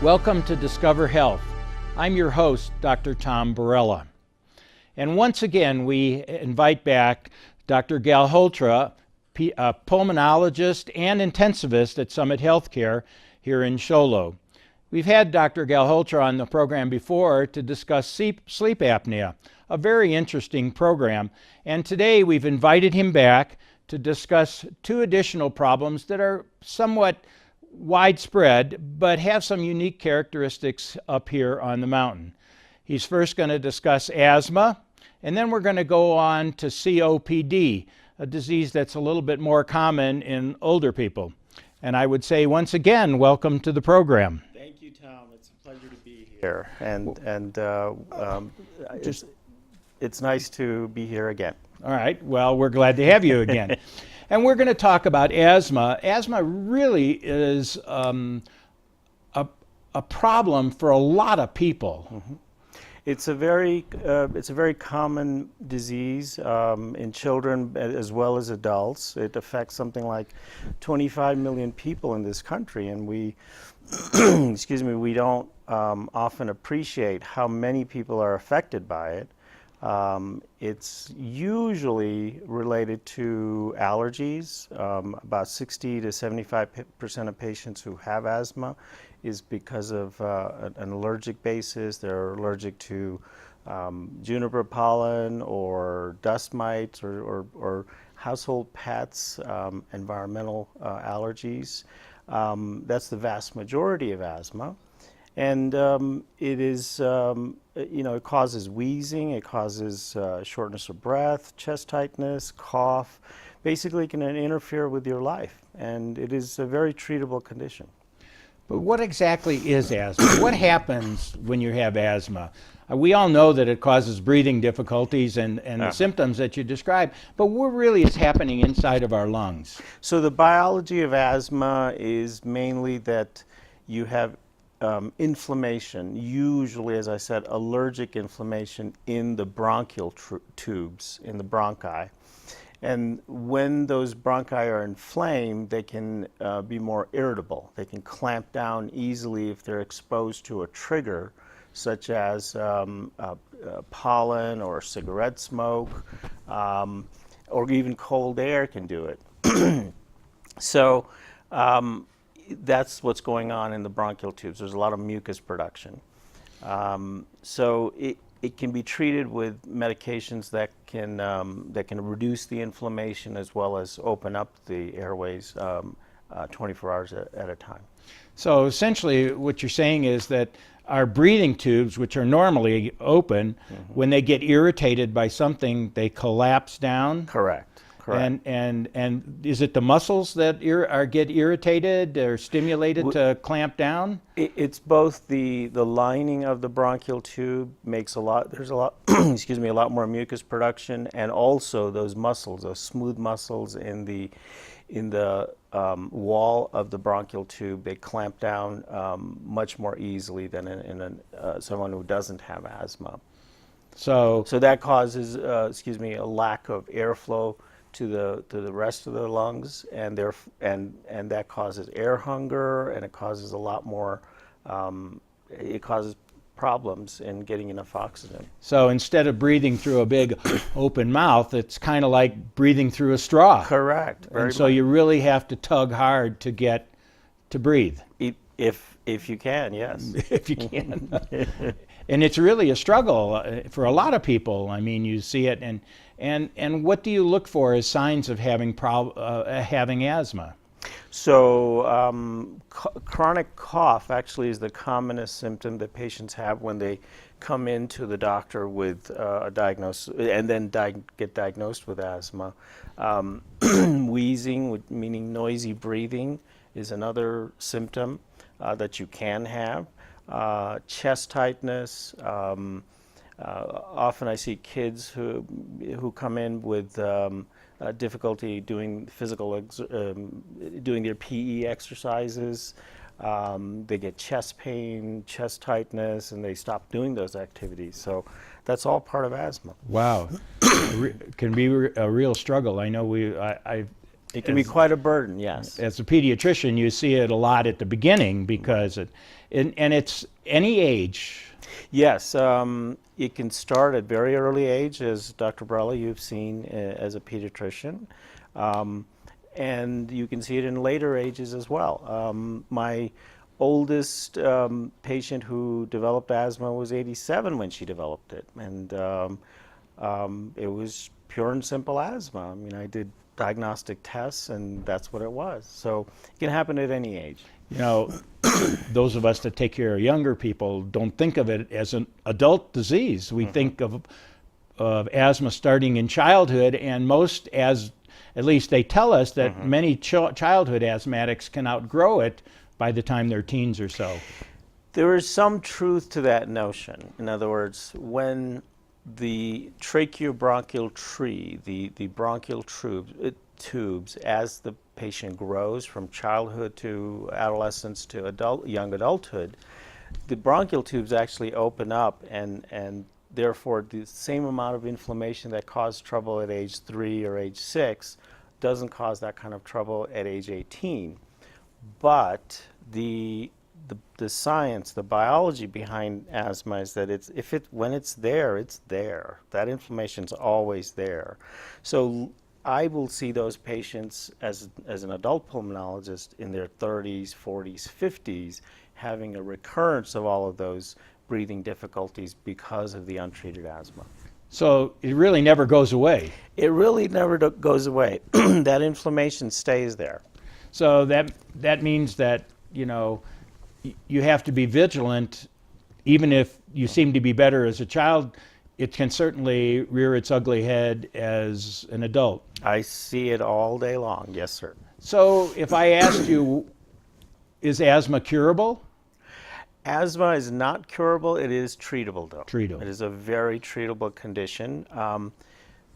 Welcome to Discover Health. I'm your host, Dr. Tom Barela. And once again, we invite back Dr. Galhotra, a pulmonologist and intensivist at Summit Healthcare here in Sholo. We've had Dr. Galhotra on the program before to discuss sleep apnea, a very interesting program. And today we've invited him back to discuss two additional problems that are somewhat widespread, but have some unique characteristics up here on the mountain. He's first going to discuss asthma, and then we're going to go on to COPD, a disease that's a little bit more common in older people. And I would say once again, welcome to the program. Thank you, Tom. It's a pleasure to be here, and it's nice to be here again. All right. Well, we're glad to have you again. And we're going to talk about asthma. Asthma really is a problem for a lot of people. Mm-hmm. It's a very common disease in children as well as adults. It affects something like 25 million people in this country, and we, we don't often appreciate how many people are affected by it. It's usually related to allergies. About 60 to 75% of patients who have asthma is because of an allergic basis. They're allergic to juniper pollen or dust mites or household pets, environmental allergies. That's the vast majority of asthma. And it is, it causes wheezing, it causes shortness of breath, chest tightness, cough. Basically, it can interfere with your life, and it is a very treatable condition. But what exactly is asthma? What happens when you have asthma? We all know that it causes breathing difficulties and the symptoms that you described, but what really is happening inside of our lungs? So the biology of asthma is mainly that you have inflammation, usually, as I said, allergic inflammation in the bronchial tubes, in the bronchi. And when those bronchi are inflamed, they can be more irritable. They can clamp down easily if they're exposed to a trigger, such as pollen or cigarette smoke, or even cold air can do it. So that's what's going on in the bronchial tubes. There's a lot of mucus production. So it can be treated with medications that can reduce the inflammation as well as open up the airways 24 hours at a time. So essentially what you're saying is that our breathing tubes, which are normally open, when they get irritated by something, they collapse down? Correct. And is it the muscles that get irritated or stimulated to clamp down? It's both the lining of the bronchial tube there's a lot a lot more mucus production, and also those muscles, those smooth muscles in the wall of the bronchial tube, they clamp down much more easily than in someone who doesn't have asthma. So that causes a lack of airflow to the rest of the lungs, and that causes air hunger, and it causes a lot more. It causes problems in getting enough oxygen. So instead of breathing through a big open mouth, it's kind of like breathing through a straw. Correct. And so you really have to tug hard to get to breathe. If you can, yes. If you can. And it's really a struggle for a lot of people. I mean, you see it, and what do you look for as signs of having asthma? So chronic cough actually is the commonest symptom that patients have when they come into the doctor with a diagnosis and then get diagnosed with asthma. Wheezing, meaning noisy breathing, is another symptom that you can have. Chest tightness. Often I see kids who come in with difficulty doing doing their PE exercises. They get chest pain, chest tightness, and they stop doing those activities. So that's all part of asthma. Wow. Can be a real struggle. I know I've It can be quite a burden, yes. As a pediatrician, you see it a lot at the beginning because and it's any age. Yes, it can start at very early age, as Dr. Barela, you've seen as a pediatrician. And you can see it in later ages as well. My oldest patient who developed asthma was 87 when she developed it. And it was pure and simple asthma. I mean, I did diagnostic tests, and that's what it was. So it can happen at any age. You know, those of us that take care of younger people don't think of it as an adult disease. We think of asthma starting in childhood, and most, at least they tell us, that many childhood asthmatics can outgrow it by the time they're teens or so. There is some truth to that notion. In other words, when the tracheobronchial tree, the bronchial tubes, as the patient grows from childhood to adolescence to young adulthood, the bronchial tubes actually open up, and therefore the same amount of inflammation that caused trouble at age 3 or age 6 doesn't cause that kind of trouble at age 18. But the science, the biology behind asthma is that when it's there, it's there. That inflammation's always there. So I will see those patients as an adult pulmonologist in their 30s, 40s, 50s having a recurrence of all of those breathing difficulties because of the untreated asthma. So it really never goes away. It really never goes away. That inflammation stays there. So that means that, you know, you have to be vigilant. Even if you seem to be better as a child, it can certainly rear its ugly head as an adult. I see it all day long, yes, sir. So if I asked you, is asthma curable? Asthma is not curable. It is treatable, though. Treatable. It is a very treatable condition.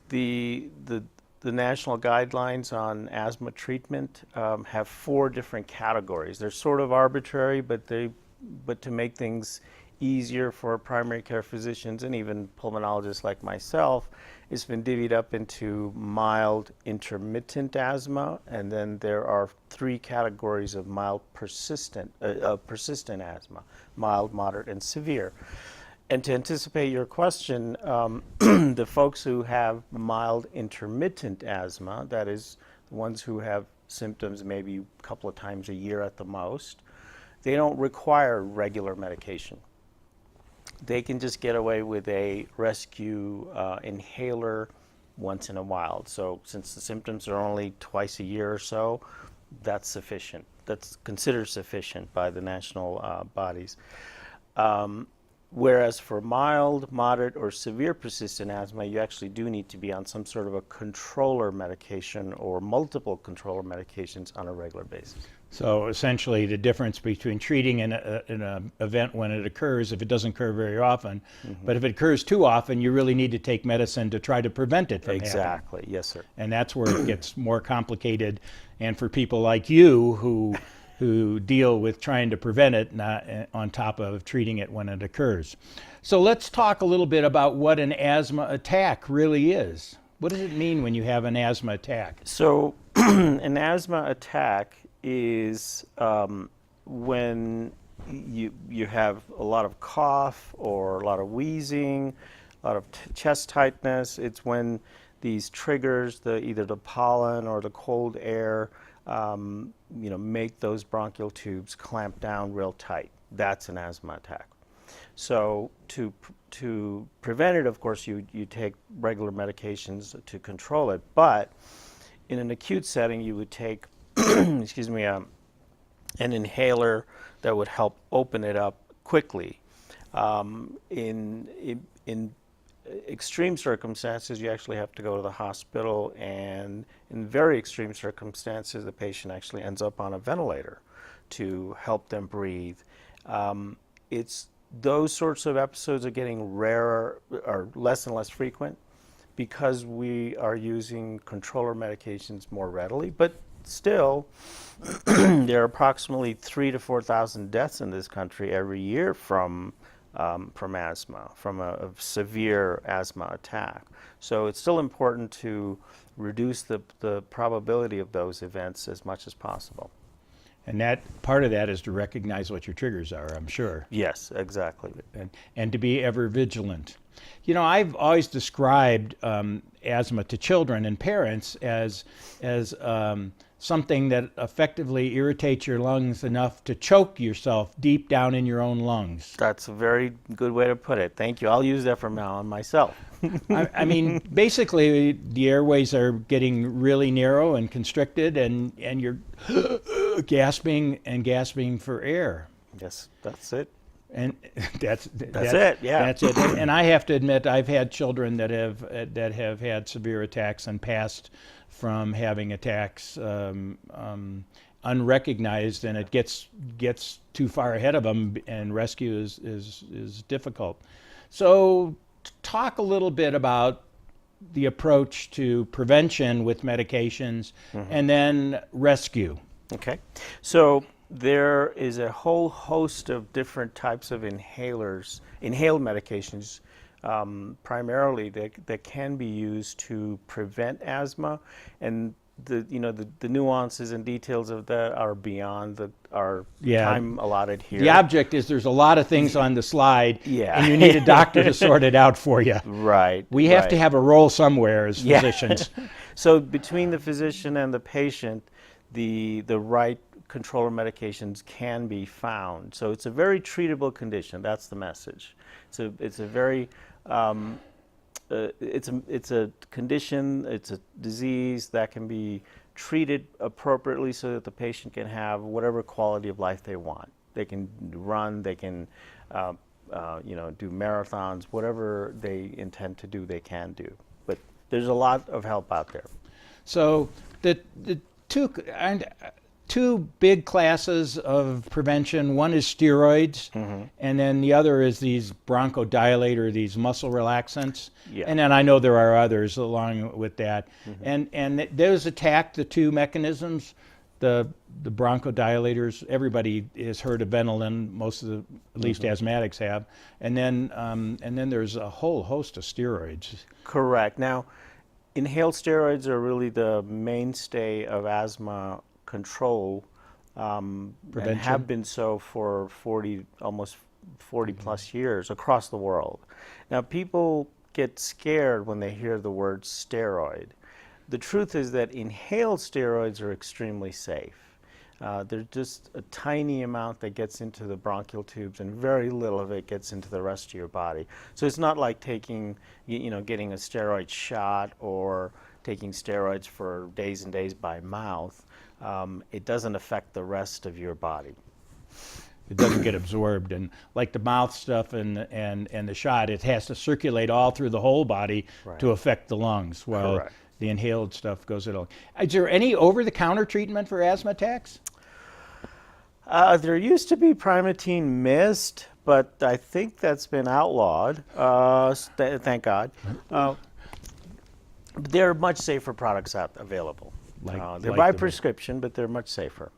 The national guidelines on asthma treatment have 4 different categories. They're sort of arbitrary, but to make things easier for primary care physicians and even pulmonologists like myself, it's been divvied up into mild intermittent asthma, and then there are 3 categories of mild persistent asthma: mild, moderate, and severe. And to anticipate your question, the folks who have mild intermittent asthma, that is the ones who have symptoms maybe a couple of times a year at the most, they don't require regular medication. They can just get away with a rescue inhaler once in a while. So since the symptoms are only twice a year or so, that's sufficient. That's considered sufficient by the national bodies. Whereas for mild, moderate, or severe persistent asthma, you actually do need to be on some sort of a controller medication or multiple controller medications on a regular basis. So essentially the difference between treating an event when it occurs, if it doesn't occur very often, but if it occurs too often, you really need to take medicine to try to prevent it from happening. Exactly, yes, sir. And that's where it gets more complicated. And for people like you who deal with trying to prevent it, not on top of treating it when it occurs. So let's talk a little bit about what an asthma attack really is. What does it mean when you have an asthma attack? So an asthma attack is when you have a lot of cough or a lot of wheezing, a lot of chest tightness. It's when these triggers, either the pollen or the cold air, make those bronchial tubes clamp down real tight. That's an asthma attack. So to prevent it, of course, you take regular medications to control it. But in an acute setting, you would take, excuse me, an inhaler that would help open it up quickly. In extreme circumstances, you actually have to go to the hospital, and in very extreme circumstances, the patient actually ends up on a ventilator to help them breathe. Those sorts of episodes are getting rarer, or less and less frequent, because we are using controller medications more readily. But still, there are approximately 3,000 to 4,000 deaths in this country every year from asthma, from a severe asthma attack. So it's still important to reduce the probability of those events as much as possible. And that part of that is to recognize what your triggers are, I'm sure. Yes, exactly. And to be ever vigilant. You know, I've always described asthma to children and parents as something that effectively irritates your lungs enough to choke yourself deep down in your own lungs. That's a very good way to put it. Thank you. I'll use that from now on myself. I mean, basically, the airways are getting really narrow and constricted, and you're gasping and gasping for air. Yes, that's it. And that's it. Yeah, that's it. And I have to admit, I've had children that have had severe attacks and passed from having attacks unrecognized, and it gets too far ahead of them, and rescue is difficult. So, talk a little bit about the approach to prevention with medications, and then rescue. Okay, so there is a whole host of different types of inhaled medications, primarily that can be used to prevent asthma, and the nuances and details of that are beyond our time allotted here. The object is there's a lot of things on the slide, Yeah. and you need a doctor to sort it out for you. Right. We have to have a role somewhere as physicians. So between the physician and the patient, the right controller medications can be found. So it's a very treatable condition. That's the message. It's a very it's a condition, it's a disease that can be treated appropriately so that the patient can have whatever quality of life they want. They can run, they can do marathons, whatever they intend to do, they can do. But there's a lot of help out there. So the two big classes of prevention. One is steroids, and then the other is these bronchodilator, these muscle relaxants. Yeah. And then I know there are others along with that. And those attack the two mechanisms. The bronchodilators, everybody has heard of Ventolin, most of the, at least asthmatics have. And then there's a whole host of steroids. Correct. Now, inhaled steroids are really the mainstay of asthma control, and have been so for almost 40 plus years across the world. Now, people get scared when they hear the word steroid. The truth is that inhaled steroids are extremely safe. There's just a tiny amount that gets into the bronchial tubes, and very little of it gets into the rest of your body. So it's not like getting a steroid shot or taking steroids for days and days by mouth. It doesn't affect the rest of your body. It doesn't get absorbed, and like the mouth stuff and the shot, it has to circulate all through the whole body to affect the lungs, while the inhaled stuff goes along. Is there any over-the-counter treatment for asthma attacks? There used to be Primatene Mist, but I think that's been outlawed. Thank God. There are much safer products available. They're by prescription, but they're much safer.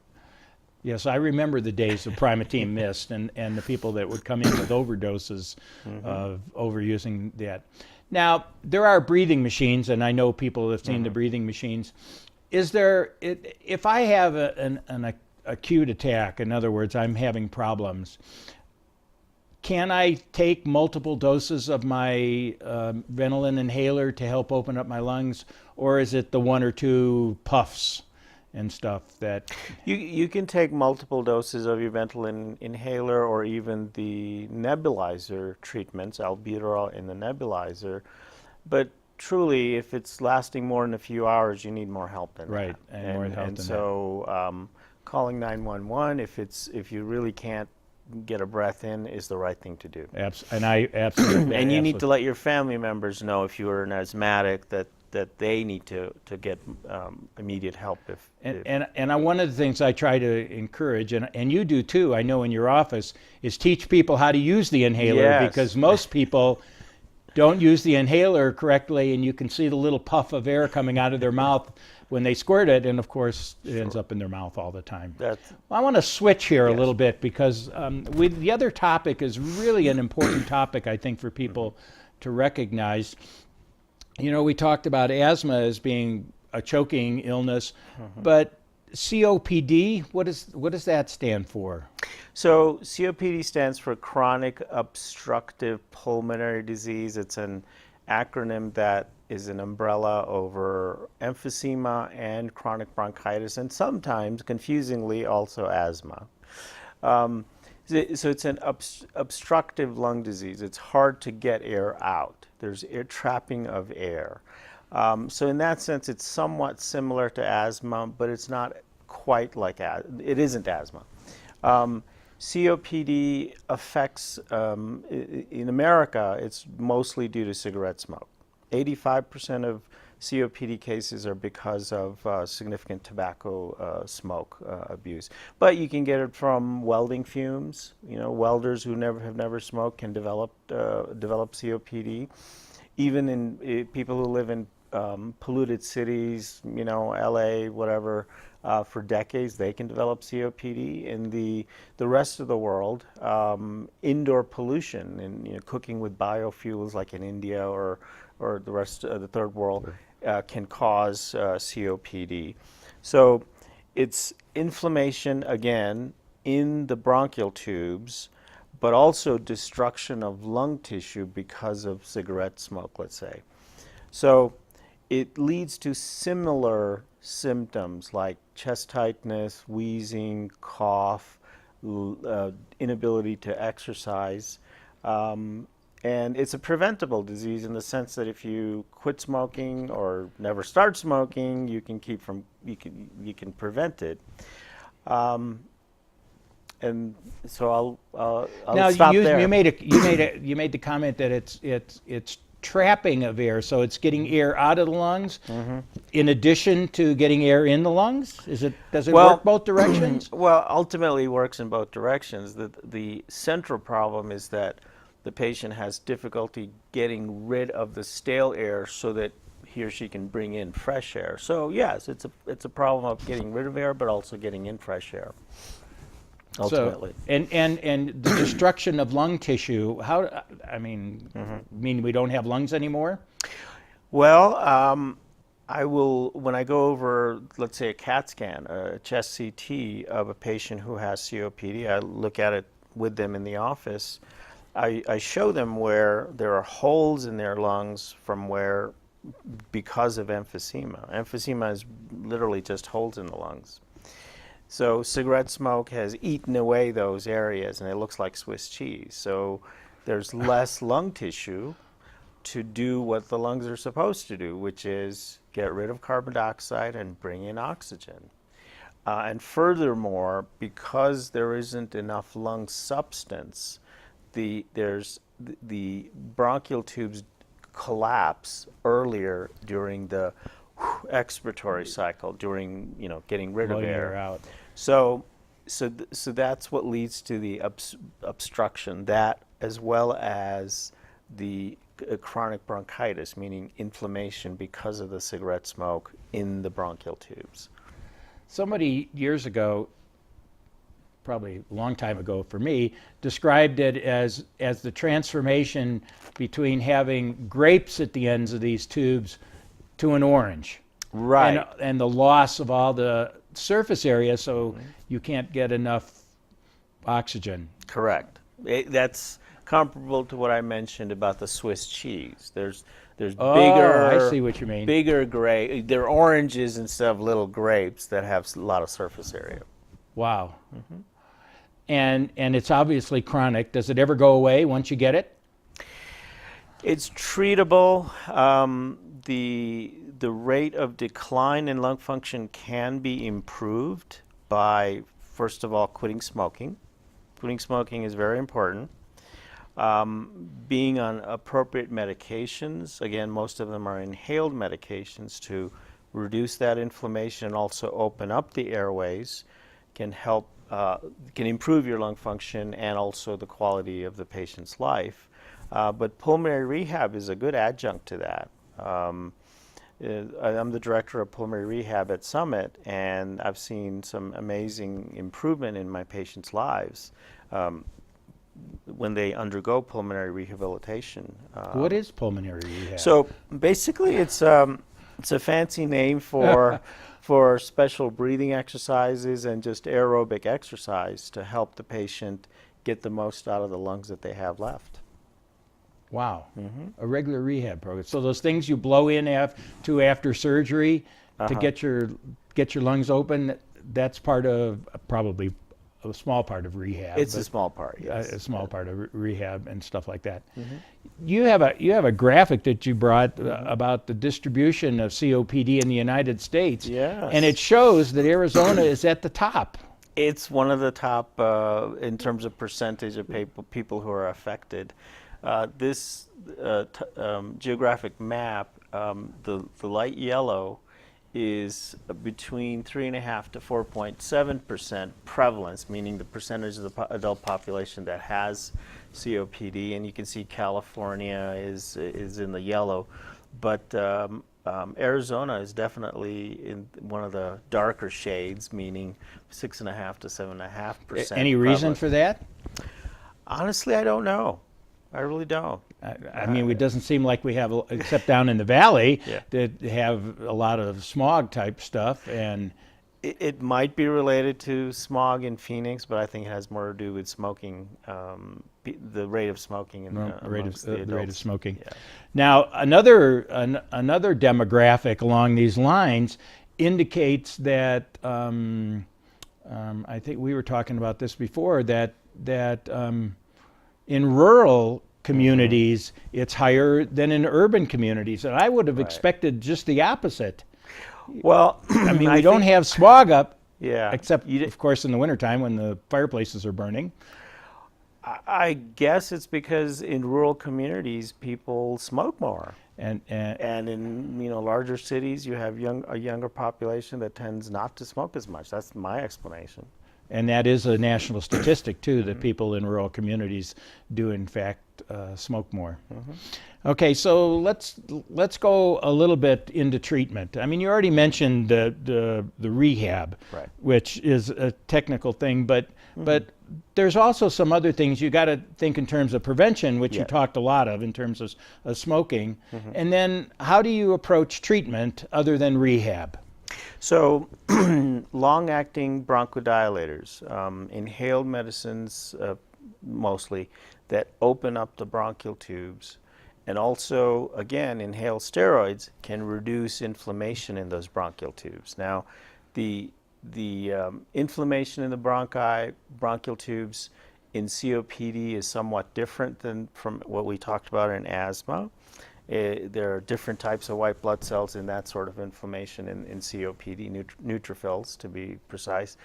Yes, I remember the days of Primatene Mist and the people that would come in with overdoses of overusing that. Now, there are breathing machines, and I know people have seen the breathing machines. Is there, if I have an acute attack, in other words, I'm having problems, can I take multiple doses of my Ventolin inhaler to help open up my lungs, or is it the one or two puffs and stuff that... You can take multiple doses of your Ventolin inhaler, or even the nebulizer treatments, albuterol in the nebulizer, but truly, if it's lasting more than a few hours, you need more help than that. And more help than so calling 911 if you really can't get a breath in is the right thing to do. Absolutely. And you need to let your family members know, if you are an asthmatic, that they need to get immediate help. And one of the things I try to encourage, and you do too, I know in your office, is teach people how to use the inhaler, because most people don't use the inhaler correctly, and you can see the little puff of air coming out of their mouth when they squirt it, and of course it ends up in their mouth all the time. I want to switch here a little bit, because the other topic is really an important topic, I think, for people to recognize. You know, we talked about asthma as being a choking illness, but COPD, what does that stand for? So COPD stands for chronic obstructive pulmonary disease. It's an acronym that is an umbrella over emphysema and chronic bronchitis, and sometimes, confusingly, also asthma. So it's an obstructive lung disease. It's hard to get air out. There's air trapping of air. So in that sense, it's somewhat similar to asthma, but it's not quite like it isn't asthma. COPD affects, in America, it's mostly due to cigarette smoke. 85% of COPD cases are because of significant tobacco smoke abuse. But you can get it from welding fumes. You know, welders who have never smoked can develop COPD. Even in people who live in polluted cities, you know, LA, whatever, for decades, they can develop COPD. In the rest of the world, indoor pollution and, you know, cooking with biofuels like in India or the rest of the third world can cause COPD. So it's inflammation, again, in the bronchial tubes, but also destruction of lung tissue because of cigarette smoke, let's say. So it leads to similar symptoms like chest tightness, wheezing, cough, inability to exercise. And it's a preventable disease in the sense that if you quit smoking or never start smoking, you can prevent it. And so I'll now stop there. You made the comment that it's trapping of air, so it's getting air out of the lungs in addition to getting air in the lungs. Does it work both directions? Well, ultimately it works in both directions. The central problem is that the patient has difficulty getting rid of the stale air so that he or she can bring in fresh air. So yes, it's a problem of getting rid of air, but also getting in fresh air. Ultimately. So, and the destruction of lung tissue. Mean we don't have lungs anymore? Well, I will, when I go over, let's say, a CAT scan, a chest CT of a patient who has COPD, I look at it with them in the office. I show them where there are holes in their lungs because of emphysema. Emphysema is literally just holes in the lungs. So cigarette smoke has eaten away those areas, and it looks like Swiss cheese. So there's less lung tissue to do what the lungs are supposed to do, which is get rid of carbon dioxide and bring in oxygen. And furthermore, because there isn't enough lung substance, the bronchial tubes collapse earlier during the expiratory cycle, during, you know, getting rid of air out. So that's what leads to the obstruction, that as well as the chronic bronchitis, meaning inflammation because of the cigarette smoke in the bronchial tubes. Somebody years ago, probably a long time ago for me, described it as the transformation between having grapes at the ends of these tubes to an orange. Right. And the loss of all the surface area, so you can't get enough oxygen. Correct. That's comparable to what I mentioned about the Swiss cheese. There's bigger. I see what you mean. Bigger grape. They're oranges instead of little grapes that have a lot of surface area. Wow. And it's obviously chronic. Does it ever go away once you get it? It's treatable. The rate of decline in lung function can be improved by, first of all, quitting smoking. Quitting smoking is very important. Being on appropriate medications, again, most of them are inhaled medications to reduce that inflammation and also open up the airways, can help, can improve your lung function and also the quality of the patient's life. But pulmonary rehab is a good adjunct to that. I'm the director of pulmonary rehab at Summit, and I've seen some amazing improvement in my patients' lives. when they undergo pulmonary rehabilitation. What is pulmonary rehab? So basically, it's a fancy name for for special breathing exercises and just aerobic exercise to help the patient get the most out of the lungs that they have left. Wow, a regular rehab program. So those things you blow in after surgery to get your lungs open, that's part of probably a small part of rehab. It's a small part, yes. A small part of rehab and stuff like that. You have a graphic that you brought about the distribution of COPD in the United States. Yes. And it shows that Arizona is at the top. It's one of the top in terms of percentage of people who are affected. This geographic map, the light yellow is between 3.5 to 4.7% prevalence, meaning the percentage of the adult population that has COPD, and you can see California is in the yellow, but Arizona is definitely in one of the darker shades, meaning 6.5 to 7.5%. Any reason for that? Honestly, I don't know. I really don't. I mean, it doesn't seem like we have, except down in the valley, Yeah. that have a lot of smog type stuff. And it might be related to smog in Phoenix, but I think it has more to do with smoking, the rate of smoking and the rate of smoking. Yeah. Now, another demographic along these lines indicates that I think we were talking about this before, that in rural communities it's higher than in urban communities, and I would have expected just the opposite. Well, I mean, we don't have smog up, yeah, except of course in the wintertime when the fireplaces are burning. I guess it's because in rural communities people smoke more, and in larger cities you have a younger population that tends not to smoke as much. That's my explanation. And that is a national statistic too, that people in rural communities do in fact smoke more. Okay, so let's go a little bit into treatment. I mean, you already mentioned the rehab, right, which is a technical thing, but there's also some other things you got to think in terms of prevention, which you talked a lot of in terms of smoking. And then how do you approach treatment other than rehab? So long-acting bronchodilators, inhaled medicines mostly, that open up the bronchial tubes, and also, again, inhaled steroids can reduce inflammation in those bronchial tubes. Now, the inflammation in the bronchial tubes in COPD is somewhat different than from what we talked about in asthma. There are different types of white blood cells in that sort of inflammation in COPD, neutrophils to be precise.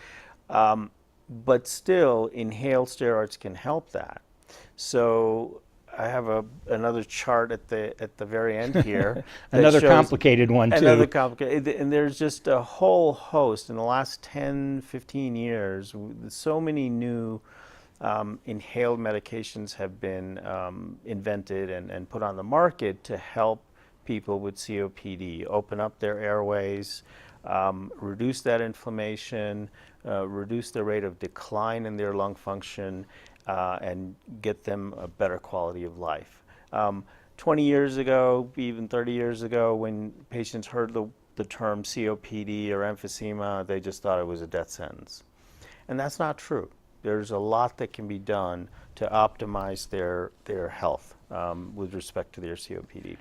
But still, inhaled steroids can help that. So I have another chart at the very end here. Another complicated one too. Another complicated, and there's just a whole host in the last 10, 15 years. So many new inhaled medications have been invented and put on the market to help people with COPD, open up their airways, reduce that inflammation, reduce the rate of decline in their lung function, and get them a better quality of life. 20 years ago, even 30 years ago, when patients heard the term COPD or emphysema, they just thought it was a death sentence. And that's not true. There's a lot that can be done to optimize their health with respect to their COPD.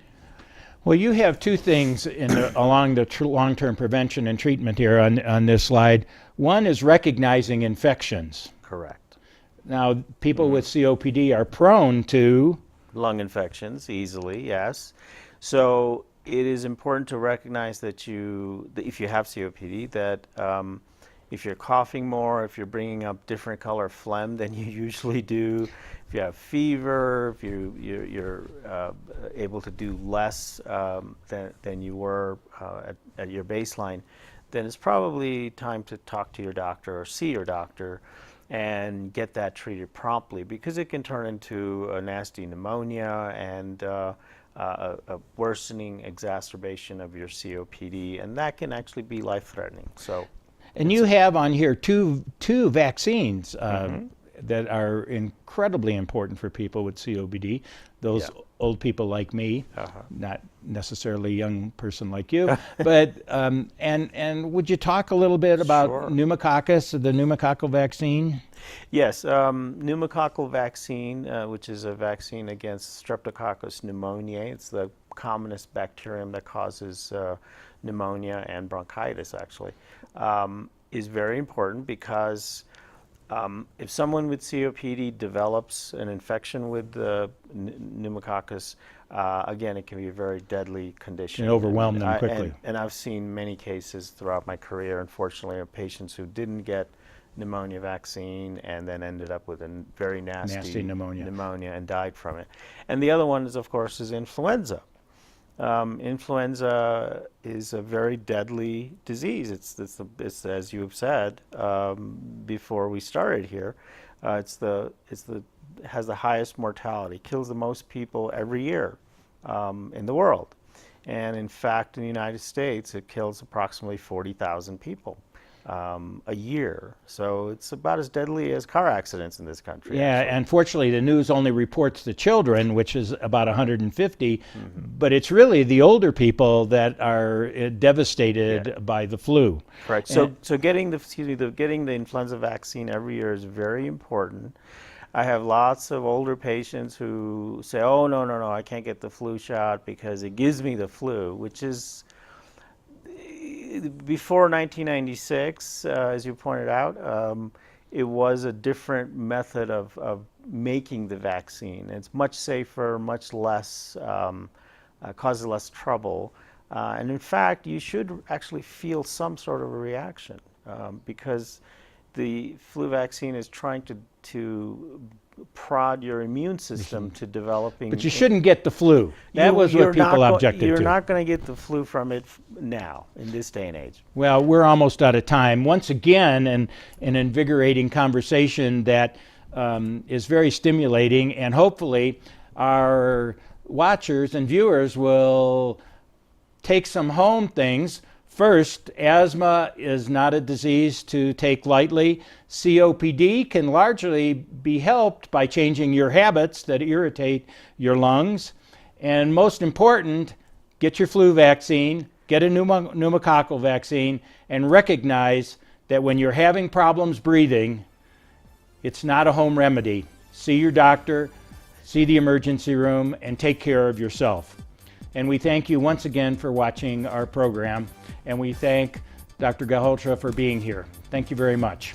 Well, you have two things along the long-term prevention and treatment here on this slide. One is recognizing infections. Correct. Now, people with COPD are prone to lung infections easily, yes. So it is important to recognize that if you have COPD, that if you're coughing more, if you're bringing up different color phlegm than you usually do, if you have fever, if you're able to do less than you were at your baseline, then it's probably time to talk to your doctor or see your doctor and get that treated promptly, because it can turn into a nasty pneumonia and a worsening exacerbation of your COPD, and that can actually be life-threatening. So. And you have on here two vaccines that are incredibly important for people with COPD, those old people like me, not necessarily a young person like you, but and would you talk a little bit about pneumococcus, the pneumococcal vaccine? Yes, pneumococcal vaccine, which is a vaccine against Streptococcus pneumoniae. It's the commonest bacterium that causes pneumonia and bronchitis, actually, is very important because if someone with COPD develops an infection with the pneumococcus, again, it can be a very deadly condition. And overwhelm them quickly. And I've seen many cases throughout my career, unfortunately, of patients who didn't get pneumonia vaccine and then ended up with a very nasty pneumonia and died from it. And the other one is, of course, is influenza. Influenza is a very deadly disease. It's as you have said before we started here. Has the highest mortality, kills the most people every year in the world, and in fact, in the United States, it kills approximately 40,000 people a year. So it's about as deadly as car accidents in this country. Yeah, actually. Unfortunately, the news only reports the children, which is about 150, but it's really the older people that are devastated by the flu. Correct. So getting the influenza vaccine every year is very important. I have lots of older patients who say, "Oh, no, I can't get the flu shot because it gives me the flu," which is before 1996, as you pointed out, it was a different method of making the vaccine. It's much safer, much less, causes less trouble. And in fact, you should actually feel some sort of a reaction because the flu vaccine is trying to prod your immune system to developing. But you shouldn't get the flu. That was what people objected to. You're not going to get the flu from it now, in this day and age. Well, we're almost out of time. Once again, an invigorating conversation that is very stimulating, and hopefully our watchers and viewers will take some home things. First, asthma is not a disease to take lightly. COPD can largely be helped by changing your habits that irritate your lungs. And most important, get your flu vaccine, get a pneumococcal vaccine, and recognize that when you're having problems breathing, it's not a home remedy. See your doctor, see the emergency room, and take care of yourself. And we thank you once again for watching our program, and we thank Dr. Galhotra for being here. Thank you very much.